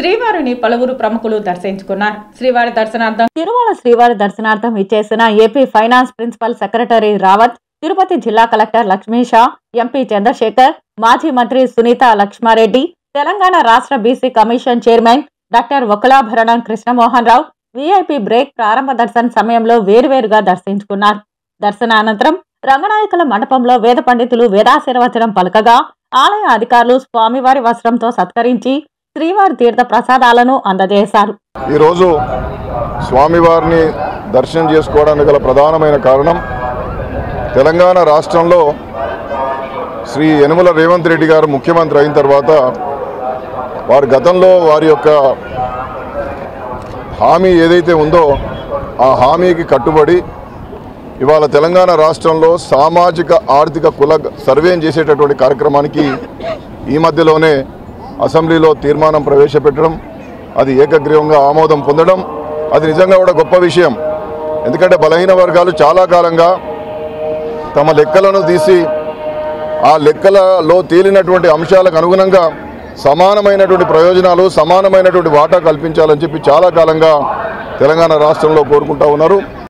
శ్రీవారిని పలువురు ప్రముఖులు దర్శించుకున్నారు. శ్రీవారి దర్శనార్థం తిరుమల శ్రీవారి దర్శనార్థం ఇచ్చేసిన AP finance principal secretary Rawat, Tirupati జిల్లా కలెక్టర్ లక్ష్మీషా, ఎంపీ చంద్రశేఖర్, మాజీ మంత్రి సునీత లక్ష్మారెడ్డి, తెలంగాణ రాష్ట్ర BC commission chairman doctor Vakulabharanam Krishna Mohan Rao VIP break ప్రారంభ దర్శన సమయంలో వేరువేరుగా దర్శించుకున్నారు. దర్శనానంతరం రంగనాయకుల మండపంలో వేద పండితులు వేదాశీర్వచనం పలకగా ఆలయ అధికారులు స్వామివారి వస్త్రంతో సత్కరించి శ్రీవారి తీర్థ ప్రసాదాలను అందజేశారు. ఈరోజు స్వామివారిని దర్శనం చేసుకోవడానికి గల ప్రధానమైన కారణం, తెలంగాణ రాష్ట్రంలో శ్రీ యనమల రేవంత్ రెడ్డి గారు ముఖ్యమంత్రి అయిన తర్వాత వారి గతంలో వారి యొక్క హామీ ఏదైతే ఉందో ఆ హామీకి కట్టుబడి ఇవాళ తెలంగాణ రాష్ట్రంలో సామాజిక ఆర్థిక కుల సర్వేం చేసేటటువంటి కార్యక్రమానికి ఈ మధ్యలోనే అసెంబ్లీలో తీర్మానం ప్రవేశపెట్టడం, అది ఏకగ్రీవంగా ఆమోదం పొందడం, అది నిజంగా కూడా గొప్ప విషయం. ఎందుకంటే బలహీన వర్గాలు చాలా కాలంగా తమ లెక్కలను తీసి ఆ లెక్కలలో తేలినటువంటి అంశాలకు అనుగుణంగా సమానమైనటువంటి ప్రయోజనాలు, సమానమైనటువంటి వాటా కల్పించాలని చెప్పి చాలా కాలంగా తెలంగాణ రాష్ట్రంలో కోరుకుంటూ ఉన్నారు.